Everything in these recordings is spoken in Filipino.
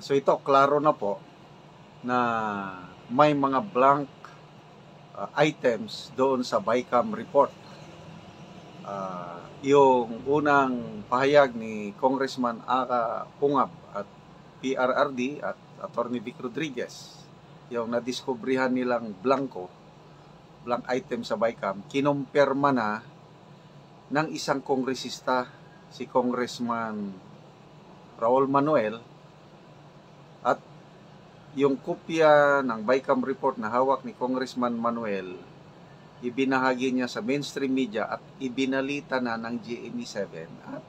So ito, klaro na po na may mga blank items doon sa BICAM report. Yung unang pahayag ni Congressman Aka Pungab at PRRD at Attorney Vic Rodriguez, yung nadiskubrihan nilang blank item sa BICAM, kinumpirma na ng isang kongresista, si Congressman Raul Manuel, at yung kopya ng BICAM report na hawak ni Congressman Manuel, ibinahagi niya sa mainstream media at ibinalita na ng GMA7. At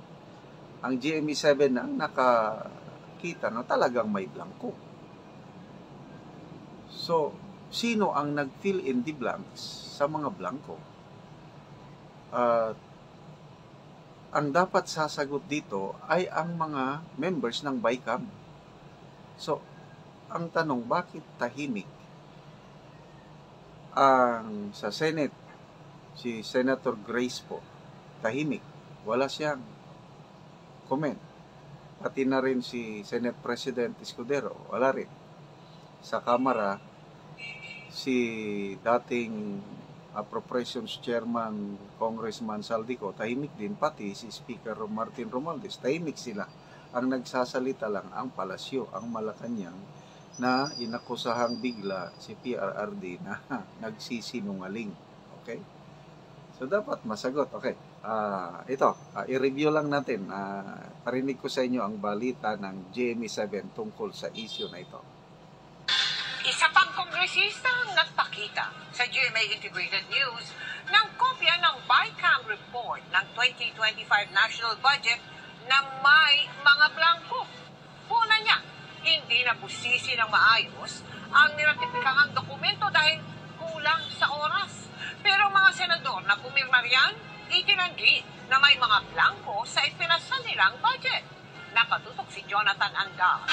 ang GMA7 ang nakakita na talagang may blanco. So, sino ang nag-fill in the blanks sa mga blanco? Ang dapat sasagot dito ay ang mga members ng BICAM. So, ang tanong, bakit tahimik? Ang sa Senate, si Senator Grace po, tahimik. Wala siyang comment. Pati na rin si Senate President Escudero, wala rin. Sa Kamara, si dating Appropriations Chairman Congressman Saldico, tahimik din. Pati si Speaker Martin Romualdez, tahimik sila. Ang nagsasalita lang ang palasyo, ang Malacanang, na inakusahang bigla si PRRD na nagsisinungaling. Okay? So, dapat masagot. Okay. I-review lang natin. Parinig ko sa inyo ang balita ng GMA7 tungkol sa issue na ito. Isa pang kongresista ang nagpakita sa GMA Integrated News ng kopya ng BICAM report ng 2025 National Budget na may mga blanco. Una niya, hindi nabusisi ng maayos ang niratipikahang dokumento dahil kulang sa oras. Pero mga senador na pumirma riyan, itinanggi na may mga blanco sa ipinasal nilang budget. Nakatutok si Jonathan Angal.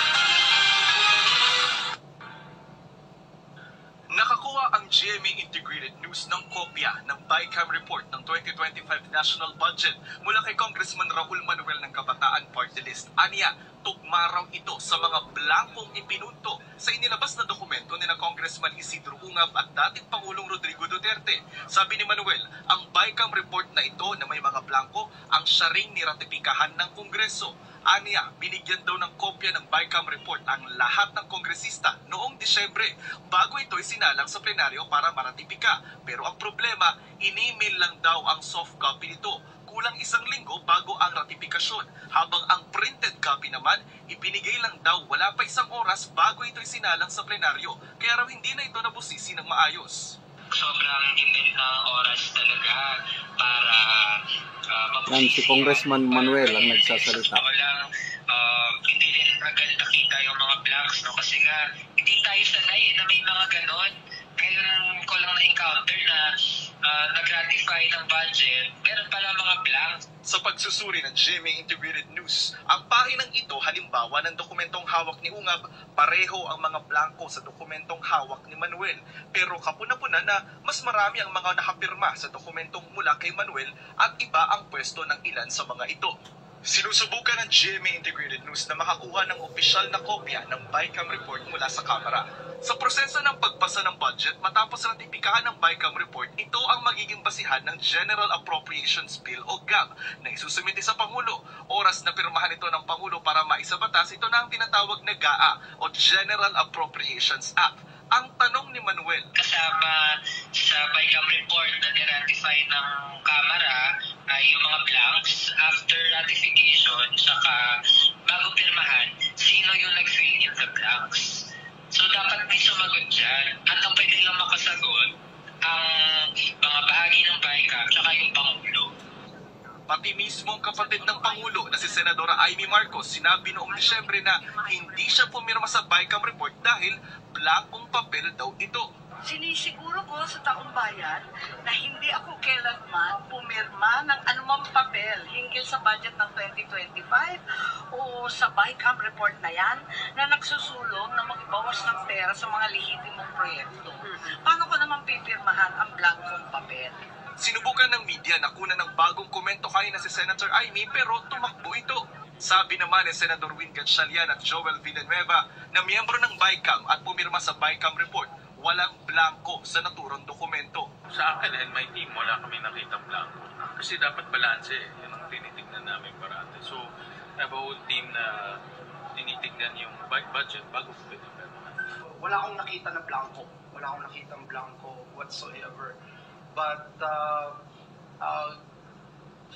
Nakakuha ang GMA Integrated News ng kopya ng BICAM report ng 2025 National Budget mula kay Congressman Raul Manuel ng Kabataan Party List. Aniya, tugma raw ito sa mga blankong ipinunto sa inilabas na dokumento ni na Congressman Isidro Ungab at dating Pangulong Rodrigo Duterte. Sabi ni Manuel, ang BICAM report na ito na may mga blanko ang siya ring niratipikahan ng Kongreso. Aniya, binigyan daw ng kopya ng BICAM report ang lahat ng kongresista noong Disyembre bago ito isinalang sa plenaryo para maratipika. Pero ang problema, in-email lang daw ang soft copy nito. Kulang isang linggo bago ang ratifikasyon. Habang ang printed copy naman, ibinigay lang daw wala pa isang oras bago ito isinalang sa plenaryo. Kaya raw hindi na ito nabusisi ng maayos. Sobrang limit na oras talaga para Yan, si Congressman Manuel ang nagsasalita. Hindi rin agad nakita yung mga blanks, no? Kasi nga, hindi tayo sanay na may mga ganon. Ngayon ko lang na-encounter na nag-ratify ng budget, meron pala mga blanks. Sa pagsusuri ng GMA Integrated News, ang pahinang ito halimbawa ng dokumentong hawak ni Ungab, pareho ang mga blanko sa dokumentong hawak ni Manuel. Pero kapuna-puna na mas marami ang mga nakapirma sa dokumentong mula kay Manuel at iba ang pwesto ng ilan sa mga ito. Sinusubukan ng GMA Integrated News na makakuha ng opisyal na kopya ng BICAM report mula sa Kamara. Sa proseso ng pagpasa ng budget matapos ratipikahan ng BICAM report, ito ang magiging basihan ng General Appropriations Bill o GAB na isusumiti sa Pangulo. Oras na pirmahan ito ng Pangulo para maisabatas, ito na ang tinatawag na GAA o General Appropriations Act. Ang tanong ni Manuel, kasama sa BICAM report na niratify ng Kamara ay yung mga blanks after ratification, saka bago pirmahan, sino yung nag-fill in the blanks. So dapat may sumagot dyan. At ang pwede lang makasagot ang mga bahagi ng BICAM saka yung Pangulo. Pati mismo ang kapatid ng Pangulo na si Senadora Amy Marcos sinabi noong Disyembre na hindi siya pumirma sa BICAM report dahil blankong papel daw ito. Sinisiguro ko sa taong bayan na hindi ako kailanman pumirma ng anumang papel hinggil sa budget ng 2025 o sa BICAM report na yan na nagsusulong na magbawas ng pera sa mga lehitimong proyekto. Paano ko naman pipirmahan ang blankong papel? Sinubukan ng media na kunan ng bagong komento kay na si Senator Amy pero tumakbo ito. Sabi naman ni Senador Win Gatchalian at Joel Villanueva na miyembro ng BICAM at pumirma sa BICAM report, walang blanco sa naturang dokumento. Sa akin and my team, wala kami nakitang blanco. Kasi dapat balanse, yun ang tinitignan namin parate. So, I have a whole team na tinitignan yung budget bago pinipirma. Wala akong nakita na blanco. Wala akong nakitang blanco whatsoever. But,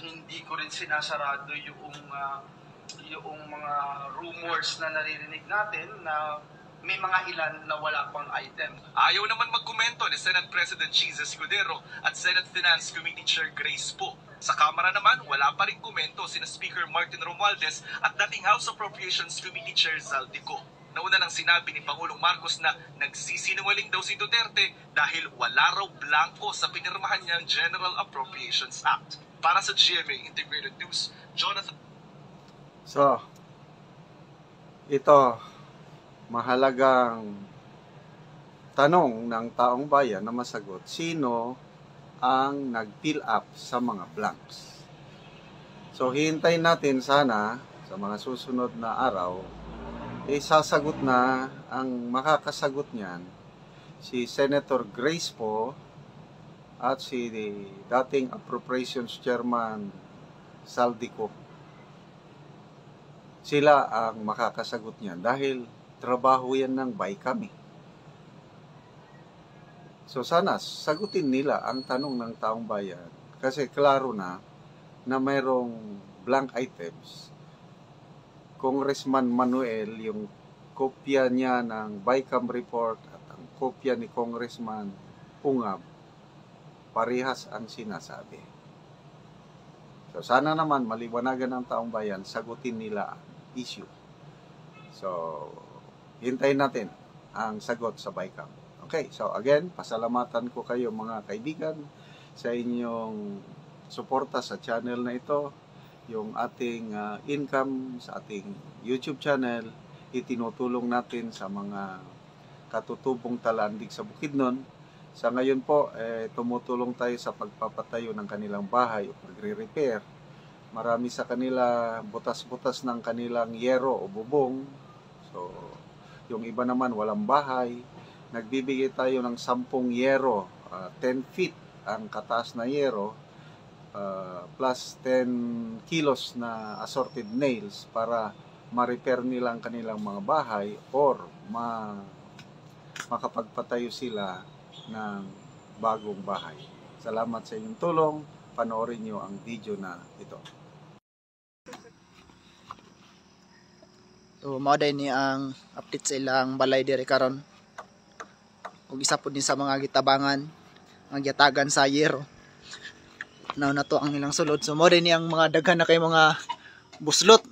hindi ko rin sinasarado yung mga rumors na naririnig natin na may mga ilan na wala pang item. Ayaw naman magkomento ni Senate President Jesus Escudero at Senate Finance Committee Chair Grace Poe. Sa Kamara naman, wala pa rin komento sina Speaker Martin Romualdez at dating House Appropriations Committee Chair Zaldico. Nauna nang sinabi ni Pangulong Marcos na nagsisinungaling daw si Duterte dahil wala raw blanco sa pinirmahan niyang General Appropriations Act. Para sa GMA Integrated News, Jonathan. So, ito, mahalagang tanong ng taong bayan na masagot, sino ang nag-fill up sa mga blanks? So, hihintayin natin sana sa mga susunod na araw, sasagot na ang makakasagot niyan si Senator Grace Poe at si dating Appropriations Chairman Zaldico. Sila ang makakasagot niyan dahil trabaho yan ng BICAM. So sana sagutin nila ang tanong ng taong bayan kasi klaro na mayroong blank items. Congressman Manuel, yung kopya niya ng BICAM report at ang kopya ni Congressman Ungab, parehas ang sinasabi. So sana naman maliwanagan ng taong bayan, sagutin nila ang issue. So, hintayin natin ang sagot sa BICAM. Okay, so again, pasalamatan ko kayo mga kaibigan sa inyong suporta sa channel na ito. Yung ating income sa ating YouTube channel, itinutulong natin sa mga katutubong talandig sa Bukidnon. Sa ngayon po, tumutulong tayo sa pagpapatayo ng kanilang bahay o pagre-repair. Marami sa kanila butas-butas ng kanilang yero o bubong. So, yung iba naman walang bahay. Nagbibigay tayo ng 10 yero, 10 feet ang kataas na yero, plus 10 kilos na assorted nails para ma-repair nila ang kanilang mga bahay or makapagpatayo sila ng bagong bahay. Salamat sa inyong tulong. Panoorin nyo ang video na ito. So, mao day ni ang update sa ilang balay diri karon. Ug isa po din sa mga gitabangan, ang giyatagan sa yero. Now na to ang ilang sulod. So, mao day ni ang mga daghan na kay mga buslot